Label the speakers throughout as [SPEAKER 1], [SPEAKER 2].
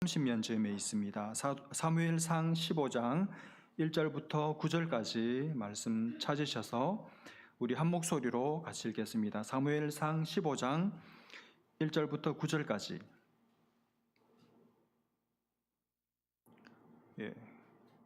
[SPEAKER 1] 30년쯤에 있습니다. 사무엘상 15장 1절부터 9절까지 말씀 찾으셔서 우리 한 목소리로 같이 읽겠습니다. 사무엘상 15장 1절부터 9절까지.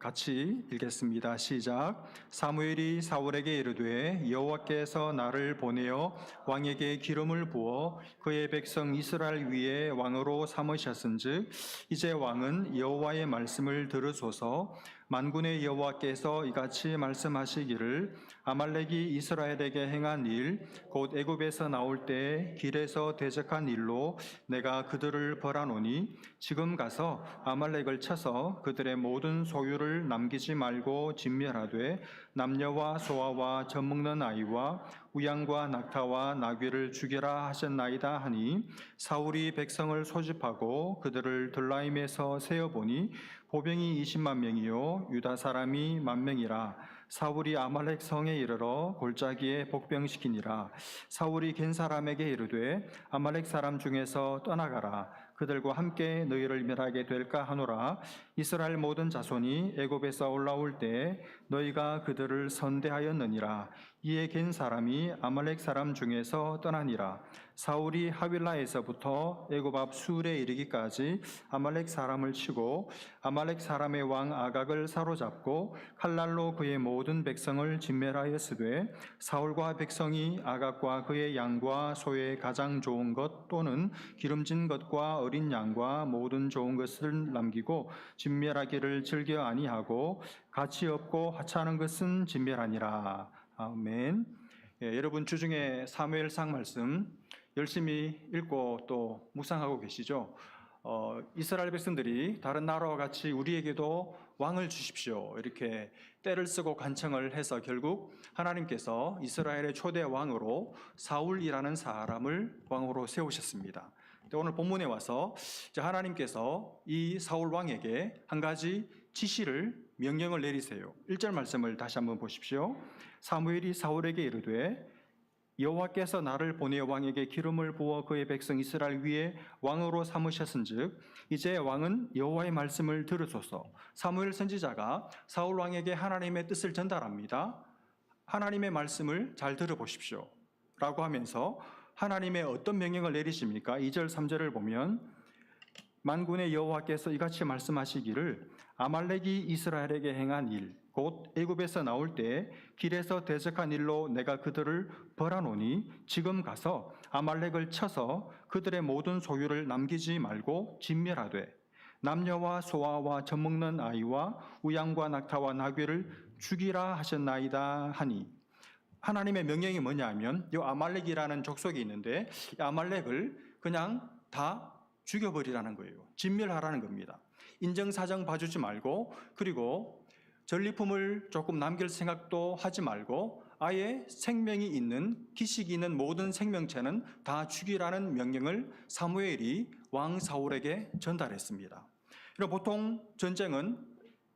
[SPEAKER 1] 같이 읽겠습니다. 시작. 사무엘이 사울에게 이르되 여호와께서 나를 보내어 왕에게 기름을 부어 그의 백성 이스라엘 위에 왕으로 삼으셨은즉 이제 왕은 여호와의 말씀을 들으소서. 만군의 여호와께서 이같이 말씀하시기를 아말렉이 이스라엘에게 행한 일 곧 애굽에서 나올 때 길에서 대적한 일로 내가 그들을 벌하노니 지금 가서 아말렉을 쳐서 그들의 모든 소유를 남기지 말고 진멸하되 남녀와 소아와 젖먹는 아이와 우양과 낙타와 나귀를 죽여라 하셨나이다 하니 사울이 백성을 소집하고 그들을 들라임에서 세어보니 보병이 20만 명이요 유다 사람이 10,000명이라. 사울이 아말렉 성에 이르러 골짜기에 복병시키니라. 사울이 겐 사람에게 이르되 아말렉 사람 중에서 떠나가라. 그들과 함께 너희를 멸하게 될까 하노라. 이스라엘 모든 자손이 애굽에서 올라올 때 너희가 그들을 선대하였느니라. 이에 겐 사람이 아말렉 사람 중에서 떠나니라. 사울이 하윌라에서부터 애굽 앞 수울에 이르기까지 아말렉 사람을 치고 아말렉 사람의 왕 아각을 사로잡고 칼날로 그의 모든 백성을 진멸하였으되 사울과 백성이 아각과 그의 양과 소의 가장 좋은 것 또는 기름진 것과 어린 양과 모든 좋은 것을 남기고 진멸하기를 즐겨 아니하고 가치 없고 하찮은 것은 진멸하니라. 아멘. 여러분 주중에 사무엘상 말씀 열심히 읽고 또 묵상하고 계시죠? 이스라엘 백성들이 다른 나라와 같이 우리에게도 왕을 주십시오 이렇게 떼를 쓰고 간청을 해서 결국 하나님께서 이스라엘의 초대 왕으로 사울이라는 사람을 왕으로 세우셨습니다. 오늘 본문에 와서 하나님께서 이 사울 왕에게 한 가지 지시를 명령을 내리세요. 1절 말씀을 다시 한번 보십시오. 사무엘이 사울에게 이르되 여호와께서 나를 보내어 왕에게 기름을 부어 그의 백성 이스라엘 위에 왕으로 삼으셨은즉 이제 왕은 여호와의 말씀을 들으소서. 사무엘 선지자가 사울 왕에게 하나님의 뜻을 전달합니다. 하나님의 말씀을 잘 들어보십시오 라고 하면서 하나님의 어떤 명령을 내리십니까? 2절 3절을 보면 만군의 여호와께서 이같이 말씀하시기를 아말렉이 이스라엘에게 행한 일 곧 애굽에서 나올 때 길에서 대적한 일로 내가 그들을 벌하노니 지금 가서 아말렉을 쳐서 그들의 모든 소유를 남기지 말고 진멸하되 남녀와 소아와 젖먹는 아이와 우양과 낙타와 나귀를 죽이라 하셨나이다 하니 하나님의 명령이 뭐냐 하면 이 아말렉이라는 족속이 있는데 이 아말렉을 그냥 다 죽여버리라는 거예요. 진멸하라는 겁니다. 인정사정 봐주지 말고 그리고 전리품을 조금 남길 생각도 하지 말고 아예 생명이 있는 기식이 있는 모든 생명체는 다 죽이라는 명령을 사무엘이 왕 사울에게 전달했습니다. 보통 전쟁은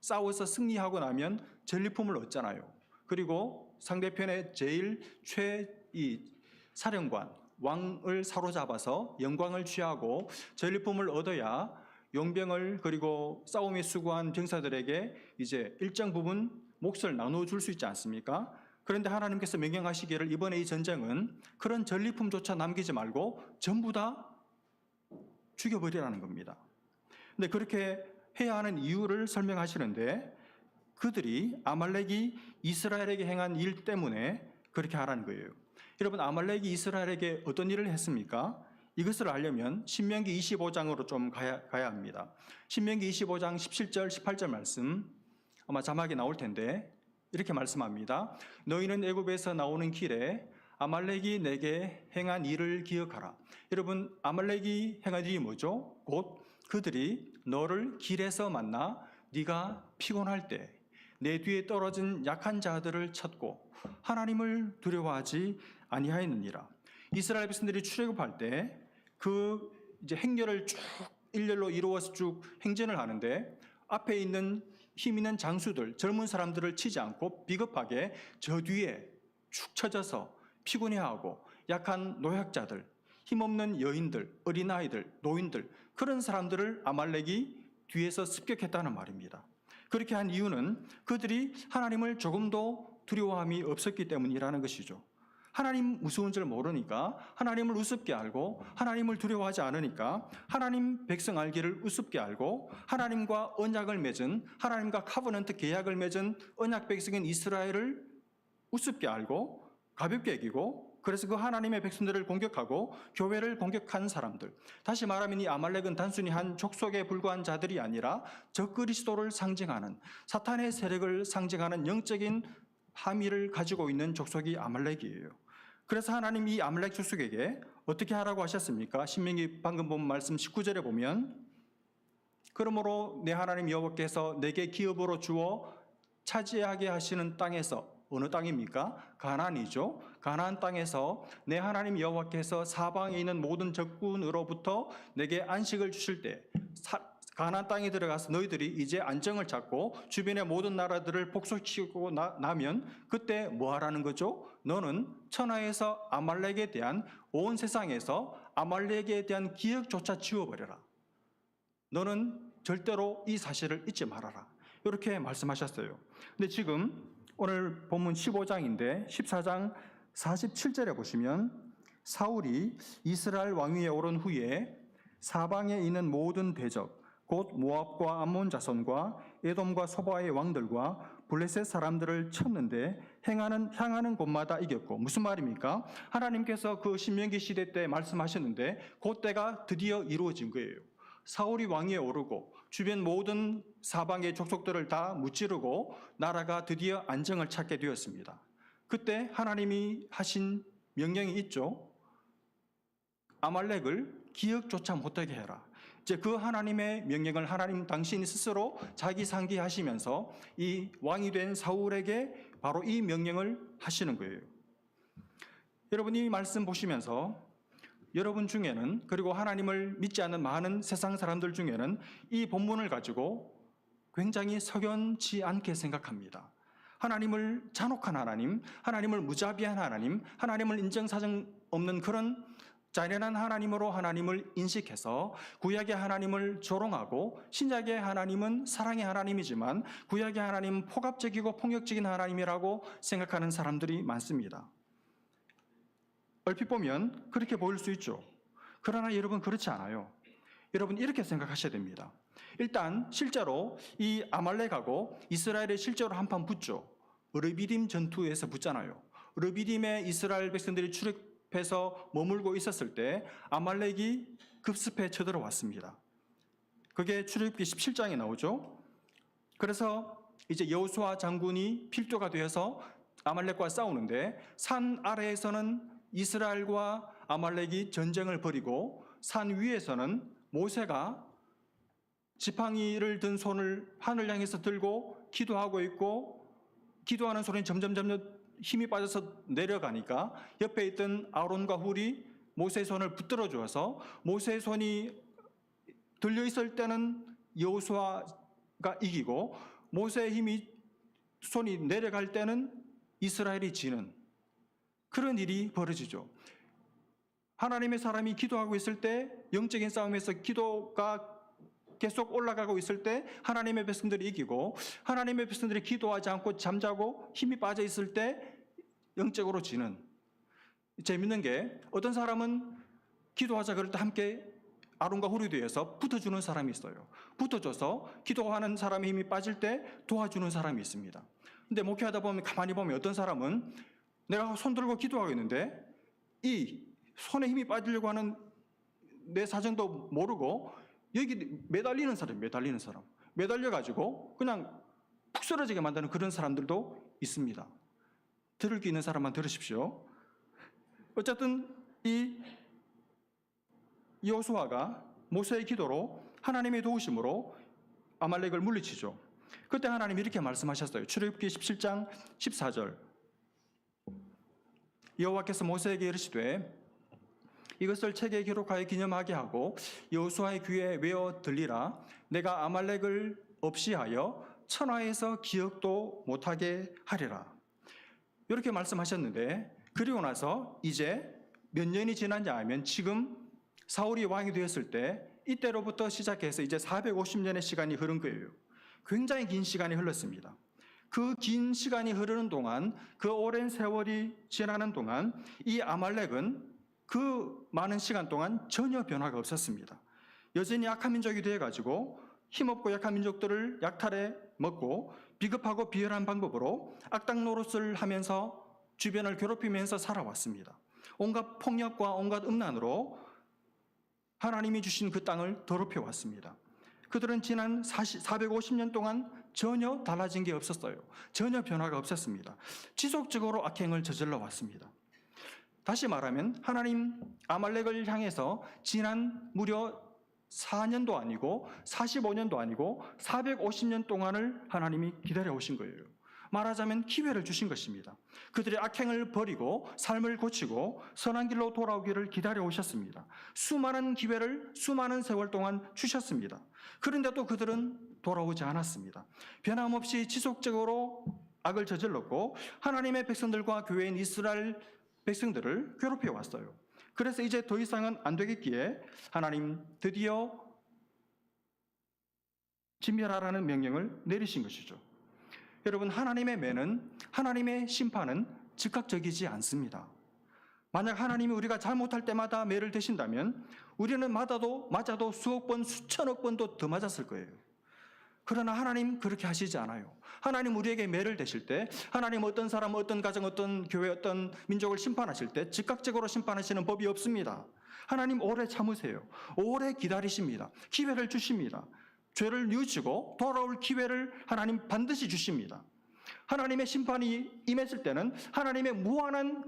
[SPEAKER 1] 싸워서 승리하고 나면 전리품을 얻잖아요. 그리고 상대편의 제일 사령관 왕을 사로잡아서 영광을 취하고 전리품을 얻어야 용병을 그리고 싸움에 수고한 병사들에게 이제 일정 부분 몫을 나눠줄 수 있지 않습니까? 그런데 하나님께서 명령하시기를 이번에 이 전쟁은 그런 전리품조차 남기지 말고 전부 다 죽여버리라는 겁니다. 근데 그렇게 해야 하는 이유를 설명하시는데 그들이 아말렉이 이스라엘에게 행한 일 때문에 그렇게 하라는 거예요. 여러분 아말렉이 이스라엘에게 어떤 일을 했습니까? 이것을 알려면 신명기 25장으로 좀 가야 합니다. 신명기 25장 17절 18절 말씀 아마 자막이 나올 텐데 이렇게 말씀합니다. 너희는 애굽에서 나오는 길에 아말렉이 내게 행한 일을 기억하라. 여러분 아말렉이 행한 일이 뭐죠? 곧 그들이 너를 길에서 만나 네가 피곤할 때 내 뒤에 떨어진 약한 자들을 쳤고 하나님을 두려워하지 아니하였느니라. 이스라엘 백성들이 출애굽할 때 그 이제 행렬을 쭉 일렬로 이루어서 쭉 행진을 하는데 앞에 있는 힘 있는 장수들, 젊은 사람들을 치지 않고 비겁하게 저 뒤에 축 처져서 피곤해하고 약한 노약자들, 힘없는 여인들, 어린아이들, 노인들 그런 사람들을 아말렉이 뒤에서 습격했다는 말입니다. 그렇게 한 이유는 그들이 하나님을 조금도 두려워함이 없었기 때문이라는 것이죠. 하나님 무서운 줄 모르니까, 하나님을 우습게 알고 하나님을 두려워하지 않으니까, 하나님 백성 알기를 우습게 알고 하나님과 언약을 맺은, 하나님과 카버넌트 계약을 맺은 언약 백성인 이스라엘을 우습게 알고 가볍게 여기고, 그래서 그 하나님의 백성들을 공격하고 교회를 공격한 사람들, 다시 말하면 이 아말렉은 단순히 한 족속에 불과한 자들이 아니라 적그리스도를 상징하는, 사탄의 세력을 상징하는 영적인 함의를 가지고 있는 족속이 아말렉이에요. 그래서 하나님 이 아말렉 족속에게 어떻게 하라고 하셨습니까? 신명기 방금 본 말씀 19절에 보면, 그러므로 내 하나님 여호와께서 내게 기업으로 주어 차지하게 하시는 땅에서, 어느 땅입니까? 가나안이죠. 가나안 땅에서 내 하나님 여호와께서 사방에 있는 모든 적군으로부터 내게 안식을 주실 때, 가나안 땅에 들어가서 너희들이 이제 안정을 찾고 주변의 모든 나라들을 복속시키고 나면 그때 뭐 하라는 거죠? 너는 천하에서 아말렉에 대한, 온 세상에서 아말렉에 대한 기억조차 지워버려라. 너는 절대로 이 사실을 잊지 말아라. 이렇게 말씀하셨어요. 근데 지금 오늘 본문 15장인데 14장 47절에 보시면, 사울이 이스라엘 왕위에 오른 후에 사방에 있는 모든 대적, 곧 모압과 암몬 자손과 에돔과 소바의 왕들과 블레셋 사람들을 쳤는데 향하는 곳마다 이겼고. 무슨 말입니까? 하나님께서 그 신명기 시대 때 말씀하셨는데 그때가 드디어 이루어진 거예요. 사울이 왕위에 오르고 주변 모든 사방의 족속들을 다 무찌르고 나라가 드디어 안정을 찾게 되었습니다. 그때 하나님이 하신 명령이 있죠. 아말렉을 기억조차 못하게 해라. 이제 그 하나님의 명령을 하나님 당신이 스스로 자기 상기하시면서 이 왕이 된 사울에게 바로 이 명령을 하시는 거예요. 여러분, 이 말씀 보시면서 여러분 중에는, 그리고 하나님을 믿지 않는 많은 세상 사람들 중에는 이 본문을 가지고 굉장히 석연치 않게 생각합니다. 하나님을 잔혹한 하나님, 하나님을 무자비한 하나님, 하나님을 인정사정 없는 그런 잔인한 하나님으로 하나님을 인식해서 구약의 하나님을 조롱하고, 신약의 하나님은 사랑의 하나님이지만 구약의 하나님은 폭압적이고 폭력적인 하나님이라고 생각하는 사람들이 많습니다. 얼핏 보면 그렇게 보일 수 있죠. 그러나 여러분, 그렇지 않아요. 여러분, 이렇게 생각하셔야 됩니다. 일단 실제로 이 아말렉하고 이스라엘이 실제로 한판 붙죠. 르비딤 전투에서 붙잖아요. 르비딤에 이스라엘 백성들이 출입해서 머물고 있었을 때 아말렉이 급습해 쳐들어왔습니다. 그게 출애굽기 17장에 나오죠. 그래서 이제 여호수아 장군이 필두가 되어서 아말렉과 싸우는데, 산 아래에서는 이스라엘과 아말렉이 전쟁을 벌이고, 산 위에서는 모세가 지팡이를 든 손을 하늘 향해서 들고 기도하고 있고, 기도하는 소리는 점점 힘이 빠져서 내려가니까 옆에 있던 아론과 훌이 모세의 손을 붙들어 주어서, 모세의 손이 들려 있을 때는 여호수아가 이기고, 모세의 힘이 손이 내려갈 때는 이스라엘이 지는 그런 일이 벌어지죠. 하나님의 사람이 기도하고 있을 때, 영적인 싸움에서 기도가 계속 올라가고 있을 때 하나님의 백성들이 이기고, 하나님의 백성들이 기도하지 않고 잠자고 힘이 빠져 있을 때 영적으로 지는. 재밌는 게, 어떤 사람은 기도하자 그럴 때 함께 아론과 훌이 되어서 붙어주는 사람이 있어요. 붙어줘서 기도하는 사람의 힘이 빠질 때 도와주는 사람이 있습니다. 근데 목회하다 보면 가만히 보면 어떤 사람은 내가 손 들고 기도하고 있는데 이 손에 힘이 빠지려고 하는 내 사정도 모르고 여기 매달리는 사람, 매달려가지고 그냥 푹 쓰러지게 만드는 그런 사람들도 있습니다. 들을 게 있는 사람만 들으십시오. 어쨌든 이 여호수아가 모세의 기도로, 하나님의 도우심으로 아말렉을 물리치죠. 그때 하나님이 이렇게 말씀하셨어요. 출애굽기 17장 14절. 여호와께서 모세에게 이르시되 이것을 책에 기록하여 기념하게 하고 여호수아의 귀에 외어 들리라. 내가 아말렉을 없이 하여 천하에서 기억도 못하게 하리라. 이렇게 말씀하셨는데, 그리고 나서 이제 몇 년이 지났냐 하면 지금 사울이 왕이 되었을 때 이때로부터 시작해서 이제 450년의 시간이 흐른 거예요. 굉장히 긴 시간이 흘렀습니다. 그 긴 시간이 흐르는 동안, 그 오랜 세월이 지나는 동안 이 아말렉은 그 많은 시간 동안 전혀 변화가 없었습니다. 여전히 약한 민족이 되어가지고 힘없고 약한 민족들을 약탈해 먹고 비겁하고 비열한 방법으로 악당 노릇을 하면서 주변을 괴롭히면서 살아왔습니다. 온갖 폭력과 온갖 음란으로 하나님이 주신 그 땅을 더럽혀 왔습니다. 그들은 지난 450년 동안 전혀 달라진 게 없었어요. 전혀 변화가 없었습니다. 지속적으로 악행을 저질러 왔습니다. 다시 말하면 하나님 아말렉을 향해서 지난 무려 4년도 아니고 45년도 아니고 450년 동안을 하나님이 기다려오신 거예요. 말하자면 기회를 주신 것입니다. 그들의 악행을 버리고 삶을 고치고 선한 길로 돌아오기를 기다려오셨습니다. 수많은 기회를 수많은 세월 동안 주셨습니다. 그런데도 그들은 돌아오지 않았습니다. 변함없이 지속적으로 악을 저질렀고 하나님의 백성들과 교회인 이스라엘 백성들을 괴롭혀 왔어요. 그래서 이제 더 이상은 안 되겠기에 하나님 드디어 진멸하라는 명령을 내리신 것이죠. 여러분, 하나님의 매는, 하나님의 심판은 즉각적이지 않습니다. 만약 하나님이 우리가 잘못할 때마다 매를 드신다면 우리는 맞아도 수억 번, 수천억 번도 더 맞았을 거예요. 그러나 하나님 그렇게 하시지 않아요. 하나님 우리에게 매를 대실 때, 하나님 어떤 사람, 어떤 가정, 어떤 교회, 어떤 민족을 심판하실 때 즉각적으로 심판하시는 법이 없습니다. 하나님 오래 참으세요. 오래 기다리십니다. 기회를 주십니다. 죄를 뉘우치고 돌아올 기회를 하나님 반드시 주십니다. 하나님의 심판이 임했을 때는 하나님의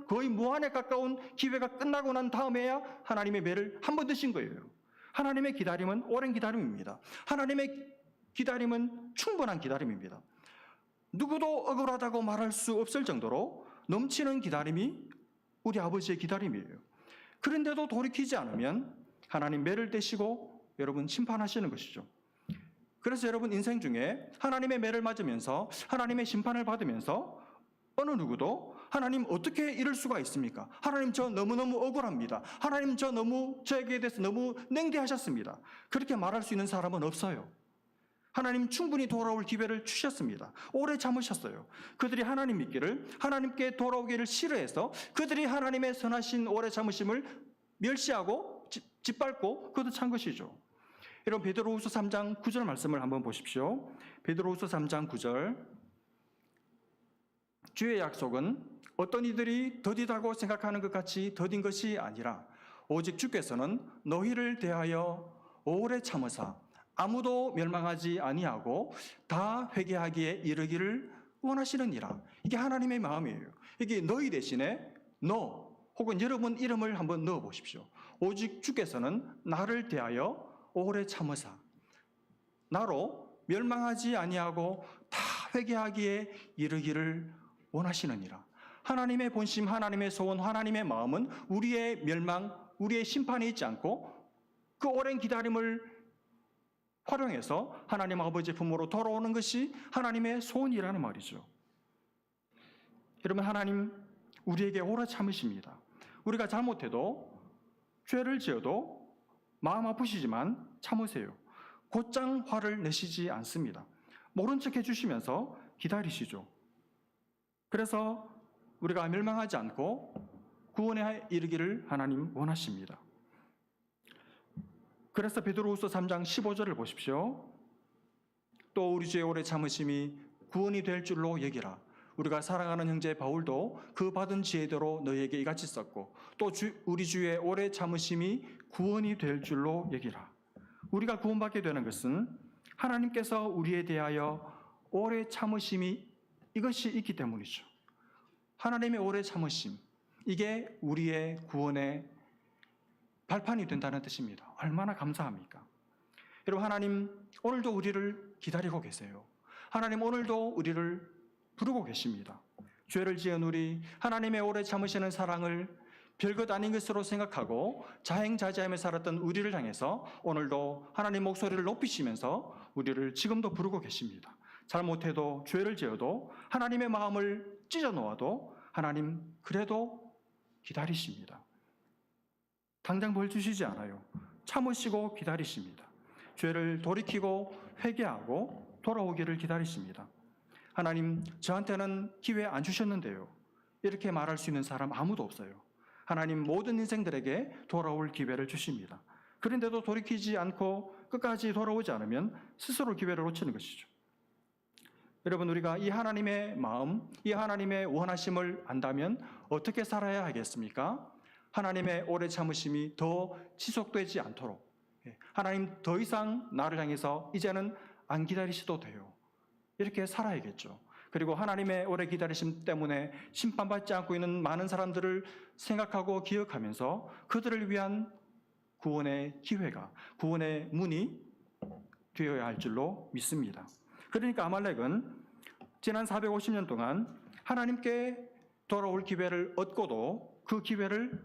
[SPEAKER 1] 거의 무한에 가까운 기회가 끝나고 난 다음에야 하나님의 매를 한 번 드신 거예요. 하나님의 기다림은 오랜 기다림입니다. 하나님의 기다림은 충분한 기다림입니다. 누구도 억울하다고 말할 수 없을 정도로 넘치는 기다림이 우리 아버지의 기다림이에요. 그런데도 돌이키지 않으면 하나님 매를 대시고 여러분 심판하시는 것이죠. 그래서 여러분 인생 중에 하나님의 매를 맞으면서 하나님의 심판을 받으면서 어느 누구도 하나님 어떻게 이럴 수가 있습니까? 하나님 저 너무너무 억울합니다. 하나님 저에게 대해서 너무 냉대하셨습니다. 그렇게 말할 수 있는 사람은 없어요. 하나님 충분히 돌아올 기회를 주셨습니다. 오래 참으셨어요. 그들이 하나님 믿기를, 하나님께 돌아오기를 싫어해서 그들이 하나님의 선하신 오래 참으심을 멸시하고 짓밟고 그것도 찬 것이죠. 여러분 베드로후서 3장 9절 말씀을 한번 보십시오. 베드로후서 3장 9절. 주의 약속은 어떤 이들이 더디다고 생각하는 것 같이 더딘 것이 아니라 오직 주께서는 너희를 대하여 오래 참으사 아무도 멸망하지 아니하고 다 회개하기에 이르기를 원하시느니라. 이게 하나님의 마음이에요. 이게 너희 대신에 너 혹은 여러분 이름을 한번 넣어 보십시오. 오직 주께서는 나를 대하여 오래 참으사 나로 멸망하지 아니하고 다 회개하기에 이르기를 원하시느니라. 하나님의 본심, 하나님의 소원, 하나님의 마음은 우리의 멸망, 우리의 심판이 있지 않고 그 오랜 기다림을 활용해서 하나님 아버지의 품으로 돌아오는 것이 하나님의 소원이라는 말이죠. 여러분 하나님 우리에게 오래 참으십니다. 우리가 잘못해도 죄를 지어도 마음 아프시지만 참으세요. 곧장 화를 내시지 않습니다. 모른 척 해주시면서 기다리시죠. 그래서 우리가 멸망하지 않고 구원에 이르기를 하나님 원하십니다. 그래서 베드로후서 3장 15절을 보십시오. 또 우리 주의 오래 참으심이 구원이 될 줄로 여기라. 우리가 사랑하는 형제 바울도 그 받은 지혜대로 너희에게 이같이 썼고 또 우리 주의 오래 참으심이 구원이 될 줄로 여기라. 우리가 구원받게 되는 것은 하나님께서 우리에 대하여 오래 참으심이 이것이 있기 때문이죠. 하나님의 오래 참으심, 이게 우리의 구원의 발판이 된다는 뜻입니다. 얼마나 감사합니까? 여러분 하나님 오늘도 우리를 기다리고 계세요. 하나님 오늘도 우리를 부르고 계십니다. 죄를 지은 우리, 하나님의 오래 참으시는 사랑을 별것 아닌 것으로 생각하고 자행자제하며 살았던 우리를 향해서 오늘도 하나님 목소리를 높이시면서 우리를 지금도 부르고 계십니다. 잘못해도 죄를 지어도 하나님의 마음을 찢어 놓아도 하나님 그래도 기다리십니다. 당장 벌 주시지 않아요. 참으시고 기다리십니다. 죄를 돌이키고 회개하고 돌아오기를 기다리십니다. 하나님, 저한테는 기회 안 주셨는데요. 이렇게 말할 수 있는 사람 아무도 없어요. 하나님, 모든 인생들에게 돌아올 기회를 주십니다. 그런데도 돌이키지 않고 끝까지 돌아오지 않으면 스스로 기회를 놓치는 것이죠. 여러분, 우리가 이 하나님의 마음, 이 하나님의 원하심을 안다면 어떻게 살아야 하겠습니까? 하나님의 오래 참으심이 더 지속되지 않도록, 하나님 더 이상 나를 향해서 이제는 안 기다리셔도 돼요. 이렇게 살아야겠죠. 그리고 하나님의 오래 기다리심 때문에 심판받지 않고 있는 많은 사람들을 생각하고 기억하면서 그들을 위한 구원의 기회가, 구원의 문이 되어야 할 줄로 믿습니다. 그러니까 아말렉은 지난 450년 동안 하나님께 돌아올 기회를 얻고도 그 기회를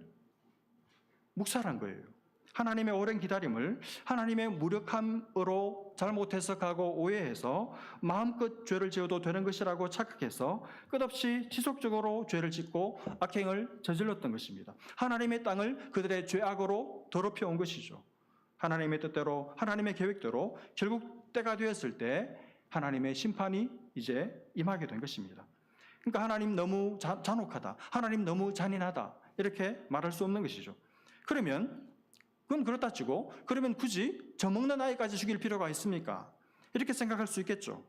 [SPEAKER 1] 묵살한 거예요. 하나님의 오랜 기다림을 하나님의 무력함으로 잘못 해석하고 오해해서 마음껏 죄를 지어도 되는 것이라고 착각해서 끝없이 지속적으로 죄를 짓고 악행을 저질렀던 것입니다. 하나님의 땅을 그들의 죄악으로 더럽혀 온 것이죠. 하나님의 뜻대로, 하나님의 계획대로 결국 때가 되었을 때 하나님의 심판이 이제 임하게 된 것입니다. 그러니까 하나님 너무 잔혹하다, 하나님 너무 잔인하다, 이렇게 말할 수 없는 것이죠. 그러면 그건 그렇다 치고, 그러면 굳이 젖먹는 아이까지 죽일 필요가 있습니까? 이렇게 생각할 수 있겠죠.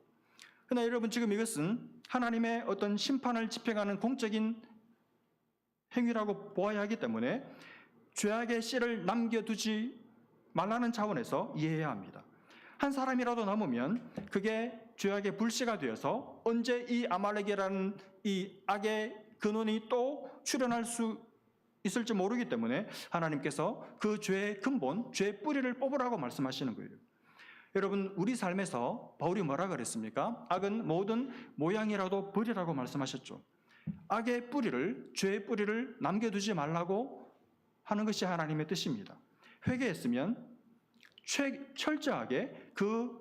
[SPEAKER 1] 그러나 여러분, 지금 이것은 하나님의 어떤 심판을 집행하는 공적인 행위라고 보아야 하기 때문에 죄악의 씨를 남겨두지 말라는 차원에서 이해해야 합니다. 한 사람이라도 남으면 그게 죄악의 불씨가 되어서 언제 이 아말렉이라는 이 악의 근원이 또 출현할 수 있을지 모르기 때문에 하나님께서 그 죄의 근본, 죄의 뿌리를 뽑으라고 말씀하시는 거예요. 여러분, 우리 삶에서 바울이 뭐라 그랬습니까? 악은 모든 모양이라도 버리라고 말씀하셨죠. 악의 뿌리를, 죄의 뿌리를 남겨두지 말라고 하는 것이 하나님의 뜻입니다. 회개했으면 철저하게 그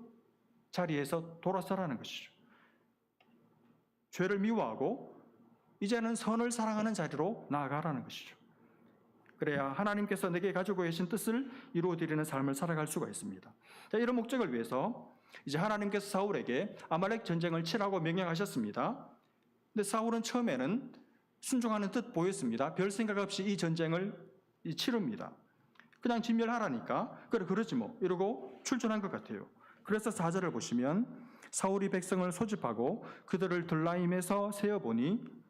[SPEAKER 1] 자리에서 돌아서라는 것이죠. 죄를 미워하고 이제는 선을 사랑하는 자리로 나아가라는 것이죠. 그래야 하나님께서 내게 가지고 계신 뜻을 이루어드리는 삶을 살아갈 수가 있습니다. 자, 이런 목적을 위해서 이제 하나님께서 사울에게 아말렉 전쟁을 치라고 명령하셨습니다. 근데 사울은 처음에는 순종하는 듯 보였습니다. 별 생각 없이 이 전쟁을 치릅니다. 그냥 진멸하라니까 그래 그러지 뭐 이러고 출전한 것 같아요. 그래서 4절을 보시면 사울이 백성을 소집하고 그들을 들라임에서 세어보니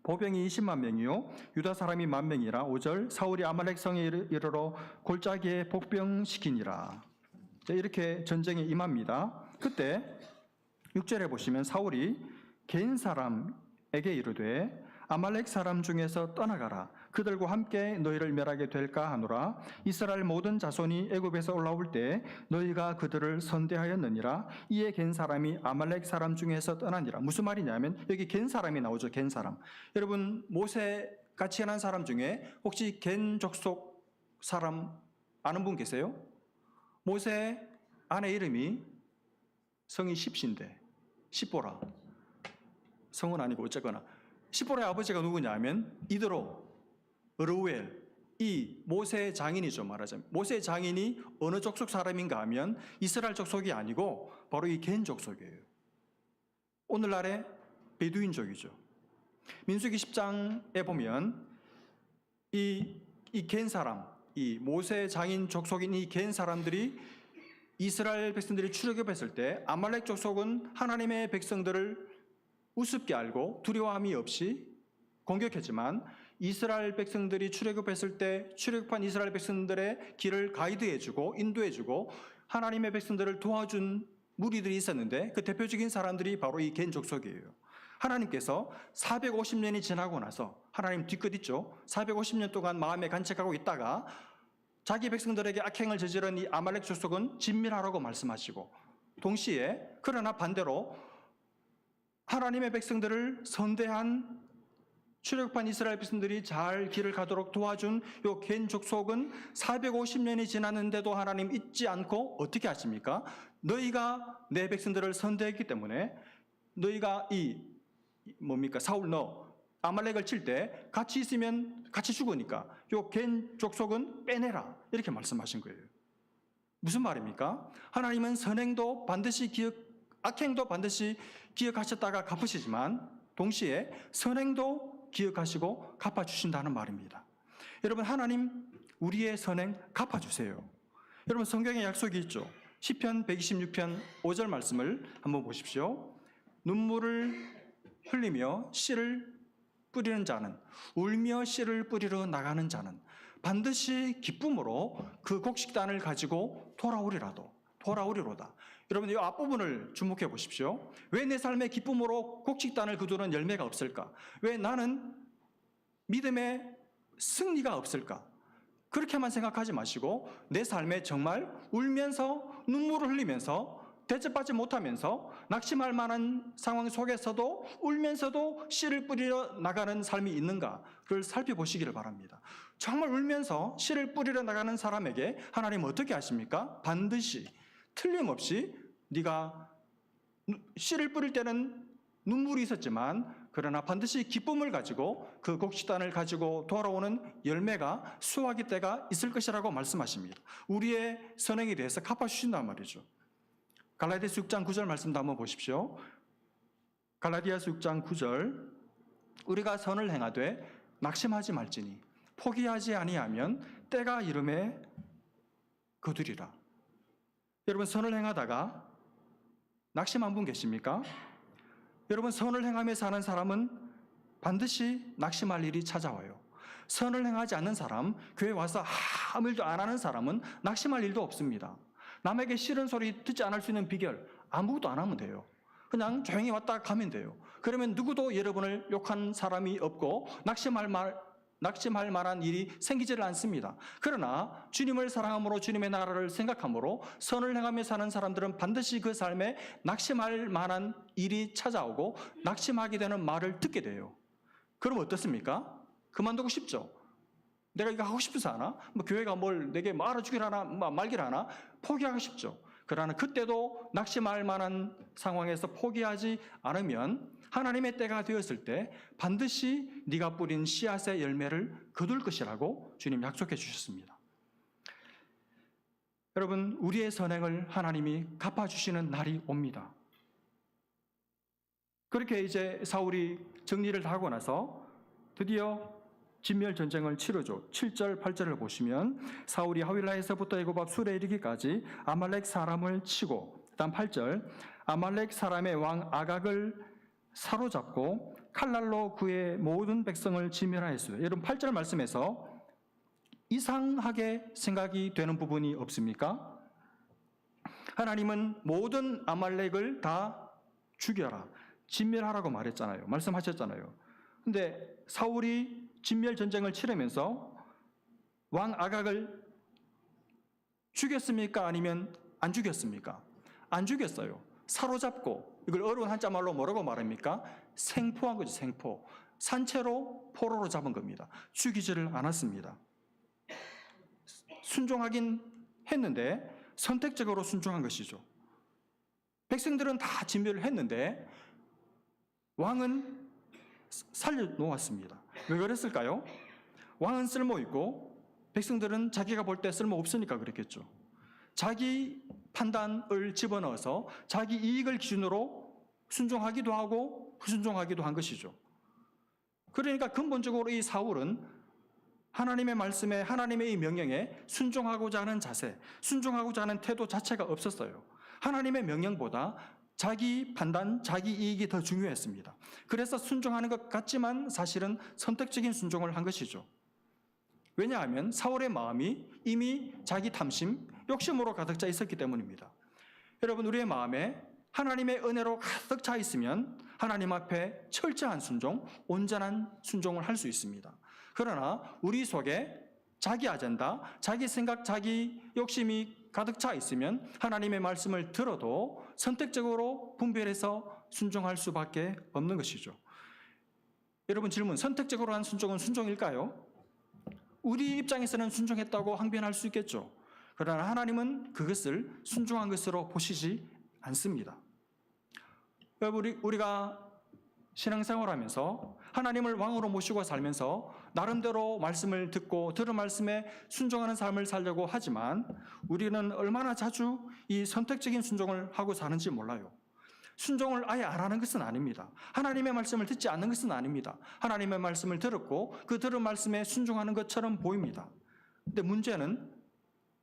[SPEAKER 1] 보병이 20만 명이요 유다 사람이 10,000명이라. 5절 사울이 아말렉 성에 이르러 골짜기에 복병시키니라. 이렇게 전쟁에 임합니다. 그때 6절에 보시면 사울이 겐 사람에게 이르되 아말렉 사람 중에서 떠나가라. 그들과 함께 너희를 멸하게 될까 하노라. 이스라엘 모든 자손이 애굽에서 올라올 때 너희가 그들을 선대하였느니라. 이에 겐 사람이 아말렉 사람 중에서 떠나니라. 무슨 말이냐면 여기 겐 사람이 나오죠. 겐 사람. 여러분, 모세 같이 한 사람 중에 혹시 겐 족속 사람 아는 분 계세요? 모세 아내 이름이 성이 십신데 십보라. 성은 아니고 어쨌거나 십보라의 아버지가 누구냐 하면 이드로, 르우엘, 이 모세의 장인이죠. 말하자면 모세의 장인이 어느 족속 사람인가 하면 이스라엘 족속이 아니고 바로 이 겐 족속이에요. 오늘날의 베두인족이죠. 민수기 10장에 보면 이 겐 사람, 이 모세 장인 족속인 이 겐 사람들이 이스라엘 백성들이 출애굽했을 때 아말렉 족속은 하나님의 백성들을 우습게 알고 두려움이 없이 공격했지만 이스라엘 백성들이 출애굽했을 때 출애굽한 이스라엘 백성들의 길을 가이드해주고 인도해주고 하나님의 백성들을 도와준 무리들이 있었는데 그 대표적인 사람들이 바로 이 겐 족속이에요. 하나님께서 450년이 지나고 나서 하나님 뒤끝 있죠. 450년 동안 마음에 간직하고 있다가 자기 백성들에게 악행을 저지른 이 아말렉 족속은 진멸하라고 말씀하시고 동시에 그러나 반대로 하나님의 백성들을 선대한 출애굽한 이스라엘 백성들이 잘 길을 가도록 도와준 요 겐 족속은 450년이 지났는데도 하나님 잊지 않고 어떻게 하십니까? 너희가 내 백성들을 선대했기 때문에 너희가 사울 너 아말렉을 칠 때 같이 있으면 같이 죽으니까 요 갠 족속은 빼내라 이렇게 말씀하신 거예요. 무슨 말입니까? 하나님은 선행도 반드시 악행도 반드시 기억하셨다가 갚으시지만 동시에 선행도 기억하시고 갚아주신다는 말입니다. 여러분, 하나님 우리의 선행 갚아주세요. 여러분, 성경에 약속이 있죠. 시편 126편 5절 말씀을 한번 보십시오. 눈물을 흘리며 씨를 뿌리는 자는, 울며 씨를 뿌리러 나가는 자는 반드시 기쁨으로 그 곡식단을 가지고 돌아오리로다. 여러분, 이 앞부분을 주목해 보십시오. 왜 내 삶에 기쁨으로 곡식단을 거두는 열매가 없을까? 왜 나는 믿음의 승리가 없을까? 그렇게만 생각하지 마시고 내 삶에 정말 울면서 눈물을 흘리면서 대접받지 못하면서 낙심할 만한 상황 속에서도 울면서도 씨를 뿌리러 나가는 삶이 있는가를 살펴보시기를 바랍니다. 정말 울면서 씨를 뿌리러 나가는 사람에게 하나님은 어떻게 하십니까? 반드시 틀림없이 네가 씨를 뿌릴 때는 눈물이 있었지만 그러나 반드시 기쁨을 가지고 그 곡식단을 가지고 돌아오는 열매가 수확의 때가 있을 것이라고 말씀하십니다. 우리의 선행에 대해서 갚아주신단 말이죠. 갈라디아서 6장 9절 말씀도 한번 보십시오. 갈라디아서 6장 9절, 우리가 선을 행하되 낙심하지 말지니 포기하지 아니하면 때가 이름에 거두리라. 여러분, 선을 행하다가 낙심한 분 계십니까? 여러분, 선을 행하며 사는 사람은 반드시 낙심할 일이 찾아와요. 선을 행하지 않는 사람, 교회 와서 아무 일도 안 하는 사람은 낙심할 일도 없습니다. 남에게 싫은 소리 듣지 않을 수 있는 비결, 아무것도 안 하면 돼요. 그냥 조용히 왔다 가면 돼요. 그러면 누구도 여러분을 욕한 사람이 없고 낙심할 만한 일이 생기지를 않습니다. 그러나 주님을 사랑함으로 주님의 나라를 생각함으로 선을 행하며 사는 사람들은 반드시 그 삶에 낙심할 만한 일이 찾아오고 낙심하게 되는 말을 듣게 돼요. 그럼 어떻습니까? 그만두고 싶죠? 내가 이거 하고 싶어서 하나? 교회가 뭘 내게 알아주길 하나? 말길 하나? 포기하고 싶죠. 그러나 그때도 낙심할 만한 상황에서 포기하지 않으면 하나님의 때가 되었을 때 반드시 네가 뿌린 씨앗의 열매를 거둘 것이라고 주님 약속해 주셨습니다. 여러분, 우리의 선행을 하나님이 갚아주시는 날이 옵니다. 그렇게 이제 사울이 정리를 다 하고 나서 드디어 진멸전쟁을 치르죠. 7절, 8절을 보시면 사울이 하윌라에서부터 애굽 앞 술에 이르기까지 아말렉 사람을 치고, 다음 8절, 아말렉 사람의 왕 아각을 사로잡고 칼날로 그의 모든 백성을 진멸하였어요. 여러분, 8절 말씀에서 이상하게 생각이 되는 부분이 없습니까? 하나님은 모든 아말렉을 다 죽여라, 진멸하라고 말했잖아요. 말씀하셨잖아요. 근데 사울이 진멸 전쟁을 치르면서 왕 아각을 죽였습니까? 아니면 안 죽였습니까? 안 죽였어요. 사로잡고, 이걸 어려운 한자말로 뭐라고 말합니까? 생포한 거죠. 생포. 산채로 포로로 잡은 겁니다. 죽이지를 않았습니다. 순종하긴 했는데 선택적으로 순종한 것이죠. 백성들은 다 진멸을 했는데 왕은 살려놓았습니다. 왜 그랬을까요? 왕은 쓸모있고 백성들은 자기가 볼 때 쓸모없으니까 그랬겠죠. 자기 판단을 집어넣어서 자기 이익을 기준으로 순종하기도 하고 불순종하기도 한 것이죠. 그러니까 근본적으로 이 사울은 하나님의 말씀에, 하나님의 이 명령에 순종하고자 하는 자세, 순종하고자 하는 태도 자체가 없었어요. 하나님의 명령보다 자기 판단, 자기 이익이 더 중요했습니다. 그래서 순종하는 것 같지만 사실은 선택적인 순종을 한 것이죠. 왜냐하면 사울의 마음이 이미 자기 탐심, 욕심으로 가득 차 있었기 때문입니다. 여러분, 우리의 마음에 하나님의 은혜로 가득 차 있으면 하나님 앞에 철저한 순종, 온전한 순종을 할 수 있습니다. 그러나 우리 속에 자기 아젠다, 자기 생각, 자기 욕심이 가득 차 있으면 하나님의 말씀을 들어도 선택적으로 분별해서 순종할 수밖에 없는 것이죠. 여러분, 질문, 선택적으로 한 순종은 순종일까요? 우리 입장에서는 순종했다고 항변할 수 있겠죠. 그러나 하나님은 그것을 순종한 것으로 보시지 않습니다. 여러분, 우리가 신앙생활하면서 하나님을 왕으로 모시고 살면서 나름대로 말씀을 듣고 들은 말씀에 순종하는 삶을 살려고 하지만 우리는 얼마나 자주 이 선택적인 순종을 하고 사는지 몰라요. 순종을 아예 안 하는 것은 아닙니다. 하나님의 말씀을 듣지 않는 것은 아닙니다. 하나님의 말씀을 들었고 그 들은 말씀에 순종하는 것처럼 보입니다. 근데 문제는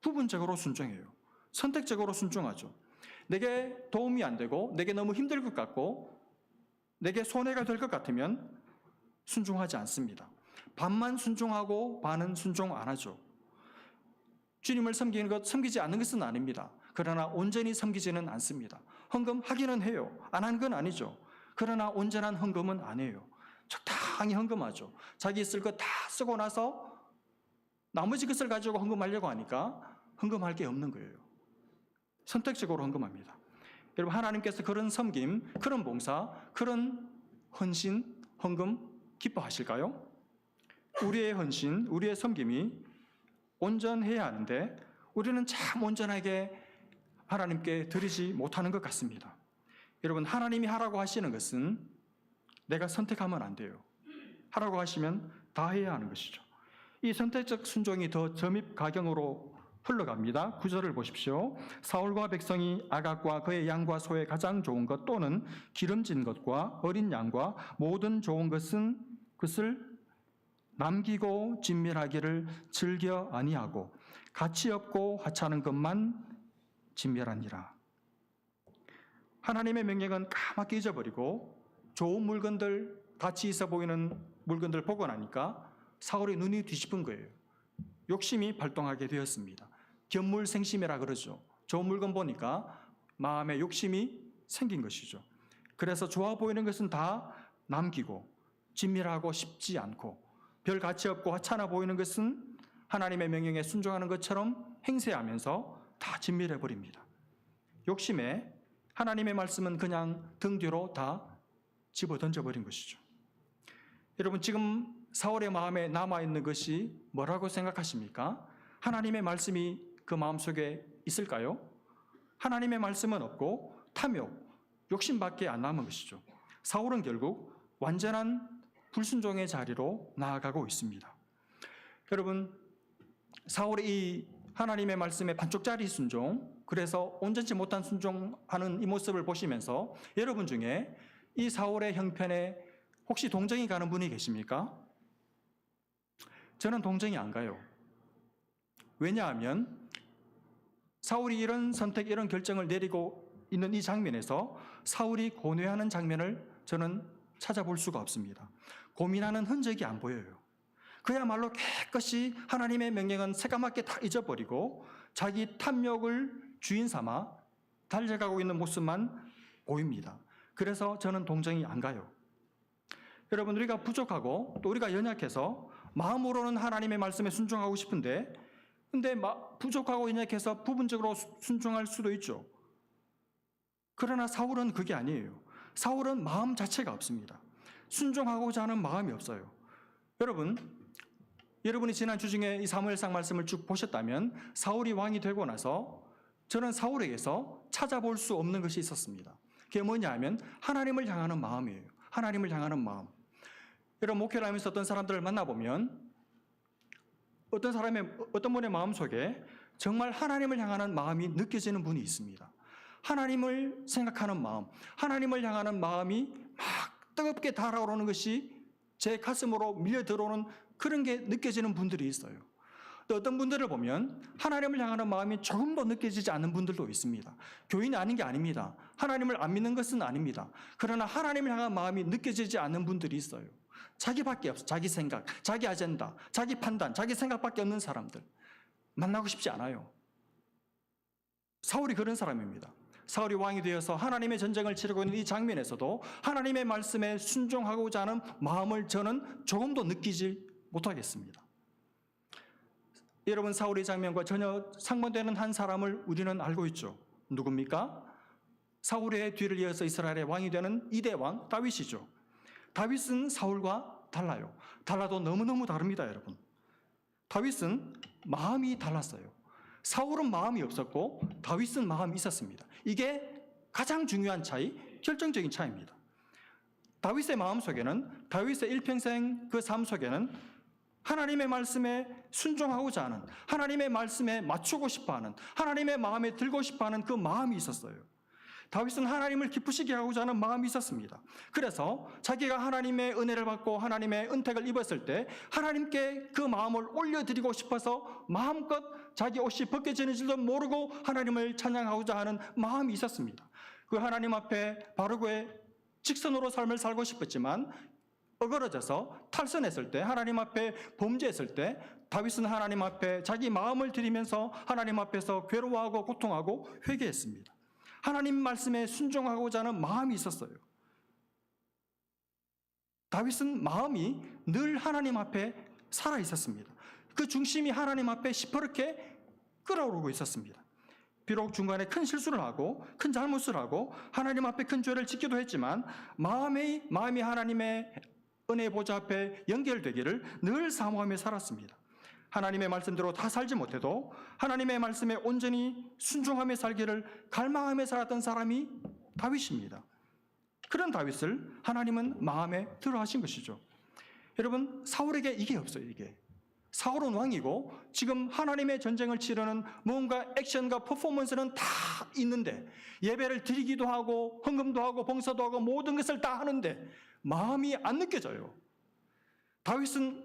[SPEAKER 1] 부분적으로 순종해요. 선택적으로 순종하죠. 내게 도움이 안 되고 내게 너무 힘들 것 같고 내게 손해가 될 것 같으면 순종하지 않습니다. 반만 순종하고 반은 순종 안 하죠. 주님을 섬기지 않는 것은 아닙니다. 그러나 온전히 섬기지는 않습니다. 헌금하기는 해요. 안 한 건 아니죠. 그러나 온전한 헌금은 안 해요. 적당히 헌금하죠. 자기 쓸 것 다 쓰고 나서 나머지 것을 가지고 헌금하려고 하니까 헌금할 게 없는 거예요. 선택적으로 헌금합니다. 여러분, 하나님께서 그런 섬김, 그런 봉사, 그런 헌신, 헌금 기뻐하실까요? 우리의 헌신, 우리의 섬김이 온전해야 하는데 우리는 참 온전하게 하나님께 드리지 못하는 것 같습니다. 여러분, 하나님이 하라고 하시는 것은 내가 선택하면 안 돼요. 하라고 하시면 다 해야 하는 것이죠. 이 선택적 순종이 더 점입가경으로 흘러갑니다. 9절을 보십시오. 사울과 백성이 아각과 그의 양과 소의 가장 좋은 것 또는 기름진 것과 어린 양과 모든 좋은 것을 남기고 진멸하기를 즐겨 아니하고 가치 없고 하찮은 것만 진멸하니라. 하나님의 명령은 까맣게 잊어버리고 좋은 물건들, 가치 있어 보이는 물건들 보고 나니까 사울의 눈이 뒤집은 거예요. 욕심이 발동하게 되었습니다. 견물생심이라 그러죠. 좋은 물건 보니까 마음에 욕심이 생긴 것이죠. 그래서 좋아 보이는 것은 다 남기고 진멸하고 싶지 않고 별 가치 없고 하찮아 보이는 것은 하나님의 명령에 순종하는 것처럼 행세하면서 다 진멸해 버립니다. 욕심에 하나님의 말씀은 그냥 등 뒤로 다 집어 던져버린 것이죠. 여러분, 지금 사울의 마음에 남아있는 것이 뭐라고 생각하십니까? 하나님의 말씀이 그 마음속에 있을까요? 하나님의 말씀은 없고 탐욕, 욕심밖에 안 남은 것이죠. 사울은 결국 완전한 불순종의 자리로 나아가고 있습니다. 여러분, 사울의 이 하나님의 말씀에 반쪽짜리 순종, 그래서 온전치 못한 순종하는 이 모습을 보시면서 여러분 중에 이 사울의 형편에 혹시 동정이 가는 분이 계십니까? 저는 동정이 안 가요. 왜냐하면 사울이 이런 선택, 이런 결정을 내리고 있는 이 장면에서 사울이 고뇌하는 장면을 저는 찾아볼 수가 없습니다. 고민하는 흔적이 안 보여요. 그야말로 깨끗이 하나님의 명령은 새까맣게 다 잊어버리고 자기 탐욕을 주인 삼아 달려가고 있는 모습만 보입니다. 그래서 저는 동정이 안 가요. 여러분, 우리가 부족하고 또 우리가 연약해서 마음으로는 하나님의 말씀에 순종하고 싶은데 근데 부족하고 연약해서 부분적으로 순종할 수도 있죠. 그러나 사울은 그게 아니에요. 사울은 마음 자체가 없습니다. 순종하고자 하는 마음이 없어요. 여러분이 지난 주중에 이 사무엘상 말씀을 쭉 보셨다면 사울이 왕이 되고 나서 저는 사울에게서 찾아볼 수 없는 것이 있었습니다. 그게 뭐냐 하면 하나님을 향하는 마음이에요. 하나님을 향하는 마음. 여러분, 목회를 하면서 어떤 사람들을 만나보면 어떤 분의 마음속에 정말 하나님을 향하는 마음이 느껴지는 분이 있습니다. 하나님을 생각하는 마음, 하나님을 향하는 마음이 막 뜨겁게 달아오르는 것이 제 가슴으로 밀려 들어오는 그런 게 느껴지는 분들이 있어요. 또 어떤 분들을 보면 하나님을 향하는 마음이 조금도 느껴지지 않는 분들도 있습니다. 교인이 아닌 게 아닙니다. 하나님을 안 믿는 것은 아닙니다. 그러나 하나님을 향한 마음이 느껴지지 않는 분들이 있어요. 자기밖에 없어. 자기 생각, 자기 아젠다, 자기 판단, 자기 생각밖에 없는 사람들. 만나고 싶지 않아요. 사울이 그런 사람입니다. 사울이 왕이 되어서 하나님의 전쟁을 치르고 있는 이 장면에서도 하나님의 말씀에 순종하고자 하는 마음을 저는 조금도 느끼지 못하겠습니다. 여러분, 사울의 장면과 전혀 상반되는 한 사람을 우리는 알고 있죠. 누굽니까? 사울의 뒤를 이어서 이스라엘의 왕이 되는 2대 왕 다윗이죠. 다윗은 사울과 달라요. 달라도 너무너무 다릅니다, 여러분. 다윗은 마음이 달랐어요. 사울은 마음이 없었고 다윗은 마음이 있었습니다. 이게 가장 중요한 차이, 결정적인 차이입니다. 다윗의 마음속에는, 다윗의 일평생 그 삶 속에는 하나님의 말씀에 순종하고자 하는, 하나님의 말씀에 맞추고 싶어하는, 하나님의 마음에 들고 싶어하는 그 마음이 있었어요. 다윗은 하나님을 기쁘시게 하고자 하는 마음이 있었습니다. 그래서 자기가 하나님의 은혜를 받고 하나님의 은택을 입었을 때 하나님께 그 마음을 올려드리고 싶어서 마음껏 자기 옷이 벗겨지는 줄도 모르고 하나님을 찬양하고자 하는 마음이 있었습니다. 그 하나님 앞에 바르게 직선으로 삶을 살고 싶었지만 어그러져서 탈선했을 때, 하나님 앞에 범죄했을 때 다윗은 하나님 앞에 자기 마음을 드리면서 하나님 앞에서 괴로워하고 고통하고 회개했습니다. 하나님 말씀에 순종하고자 하는 마음이 있었어요. 다윗은 마음이 늘 하나님 앞에 살아 있었습니다. 그 중심이 하나님 앞에 시퍼렇게 끓어오르고 있었습니다. 비록 중간에 큰 실수를 하고 큰 잘못을 하고 하나님 앞에 큰 죄를 짓기도 했지만 마음이 하나님의 은혜의 보좌 앞에 연결되기를 늘 사모하며 살았습니다. 하나님의 말씀대로 다 살지 못해도 하나님의 말씀에 온전히 순종하며 살기를 갈망하며 살았던 사람이 다윗입니다. 그런 다윗을 하나님은 마음에 들어 하신 것이죠. 여러분, 사울에게 이게 없어요. 이게 사울은 왕이고 지금 하나님의 전쟁을 치르는 뭔가 액션과 퍼포먼스는 다 있는데, 예배를 드리기도 하고 헌금도 하고 봉사도 하고 모든 것을 다 하는데 마음이 안 느껴져요.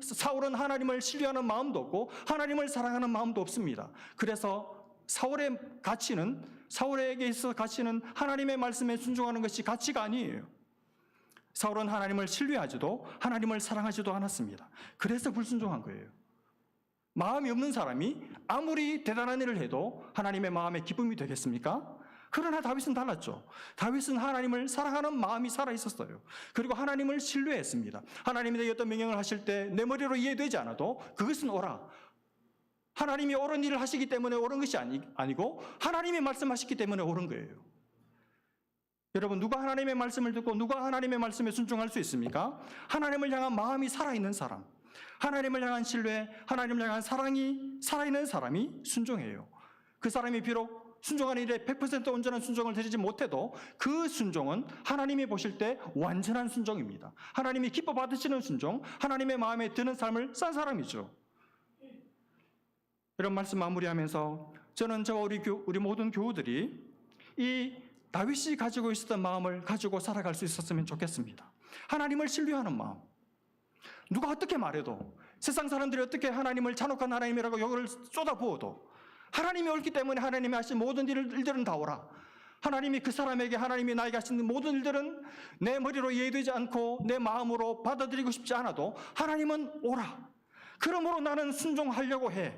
[SPEAKER 1] 사울은 하나님을 신뢰하는 마음도 없고 하나님을 사랑하는 마음도 없습니다. 그래서 사울에게 있어서 가치는 하나님의 말씀에 순종하는 것이 가치가 아니에요. 사울은 하나님을 신뢰하지도 하나님을 사랑하지도 않았습니다. 그래서 불순종한 거예요. 마음이 없는 사람이 아무리 대단한 일을 해도 하나님의 마음에 기쁨이 되겠습니까? 그러나 다윗은 달랐죠. 다윗은 하나님을 사랑하는 마음이 살아있었어요. 그리고 하나님을 신뢰했습니다. 하나님이 내게 어떤 명령을 하실 때 내 머리로 이해되지 않아도 그것은 옳아. 하나님이 옳은 일을 하시기 때문에 옳은 것이 아니고 하나님이 말씀하시기 때문에 옳은 거예요. 여러분, 누가 하나님의 말씀을 듣고 누가 하나님의 말씀에 순종할 수 있습니까? 하나님을 향한 마음이 살아있는 사람, 하나님을 향한 신뢰, 하나님을 향한 사랑이 살아있는 사람이 순종해요. 그 사람이 비록 순종하는 일에 100% 온전한 순종을 드리지 못해도 그 순종은 하나님이 보실 때 완전한 순종입니다. 하나님이 기뻐 받으시는 순종, 하나님의 마음에 드는 삶을 산 사람이죠. 이런 말씀 마무리하면서 저는 우리 모든 교우들이 이 다윗이 가지고 있었던 마음을 가지고 살아갈 수 있었으면 좋겠습니다. 하나님을 신뢰하는 마음. 누가 어떻게 말해도, 세상 사람들이 어떻게 하나님을 잔혹한 하나님이라고 욕을 쏟아부어도 하나님이 옳기 때문에 하나님이 하신 모든 일들은 다 옳아. 하나님이 그 사람에게, 하나님이 나에게 하신 모든 일들은 내 머리로 이해되지 않고 내 마음으로 받아들이고 싶지 않아도 하나님은 옳아. 그러므로 나는 순종하려고 해.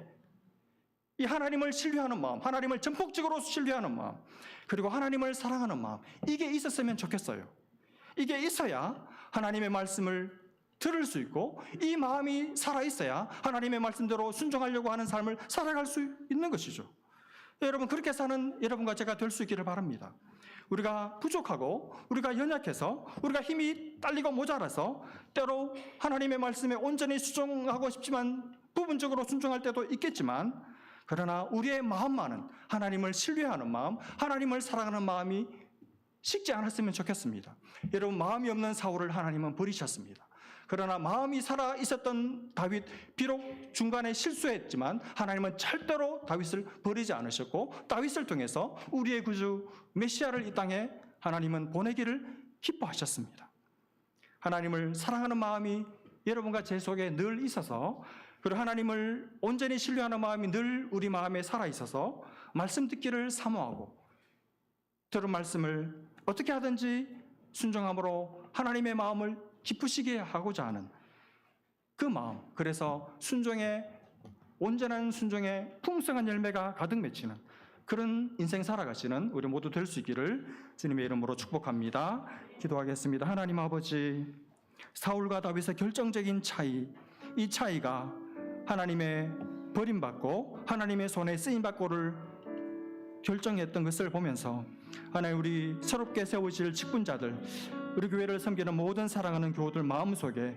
[SPEAKER 1] 이 하나님을 신뢰하는 마음, 하나님을 전폭적으로 신뢰하는 마음, 그리고 하나님을 사랑하는 마음, 이게 있었으면 좋겠어요. 이게 있어야 하나님의 말씀을 들을 수 있고 이 마음이 살아있어야 하나님의 말씀대로 순종하려고 하는 삶을 살아갈 수 있는 것이죠. 여러분, 그렇게 사는 여러분과 제가 될 수 있기를 바랍니다. 우리가 부족하고 우리가 연약해서 우리가 힘이 딸리고 모자라서 때로 하나님의 말씀에 온전히 순종하고 싶지만 부분적으로 순종할 때도 있겠지만, 그러나 우리의 마음만은 하나님을 신뢰하는 마음, 하나님을 사랑하는 마음이 식지 않았으면 좋겠습니다. 여러분, 마음이 없는 사울을 하나님은 버리셨습니다. 그러나 마음이 살아 있었던 다윗, 비록 중간에 실수했지만 하나님은 절대로 다윗을 버리지 않으셨고 다윗을 통해서 우리의 구주 메시아를 이 땅에 하나님은 보내기를 기뻐하셨습니다. 하나님을 사랑하는 마음이 여러분과 제 속에 늘 있어서, 그리고 하나님을 온전히 신뢰하는 마음이 늘 우리 마음에 살아 있어서 말씀 듣기를 사모하고 들은 말씀을 어떻게 하든지 순종함으로 하나님의 마음을 기쁘시게 하고자 하는 그 마음, 그래서 온전한 순종에 풍성한 열매가 가득 맺히는 그런 인생 살아가시는 우리 모두 될 수 있기를 주님의 이름으로 축복합니다. 기도하겠습니다. 하나님 아버지, 사울과 다윗의 결정적인 차이, 이 차이가 하나님의 버림받고 하나님의 손에 쓰임받고를 결정했던 것을 보면서 하나님, 우리 새롭게 세우실 직분자들, 우리 교회를 섬기는 모든 사랑하는 교우들 마음속에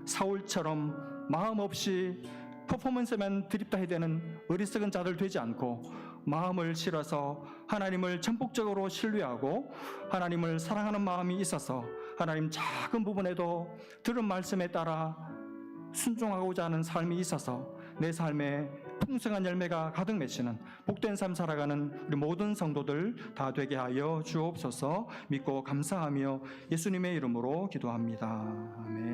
[SPEAKER 1] 사울처럼 마음 없이 퍼포먼스만 드립다 해야 되는 어리석은 자들 되지 않고 마음을 실어서 하나님을 전폭적으로 신뢰하고 하나님을 사랑하는 마음이 있어서 하나님 작은 부분에도 들은 말씀에 따라 순종하고자 하는 삶이 있어서 내 삶에 풍성한 열매가 가득 맺히는 복된 삶 살아가는 우리 모든 성도들 다 되게 하여 주옵소서. 믿고 감사하며 예수님의 이름으로 기도합니다. 아멘.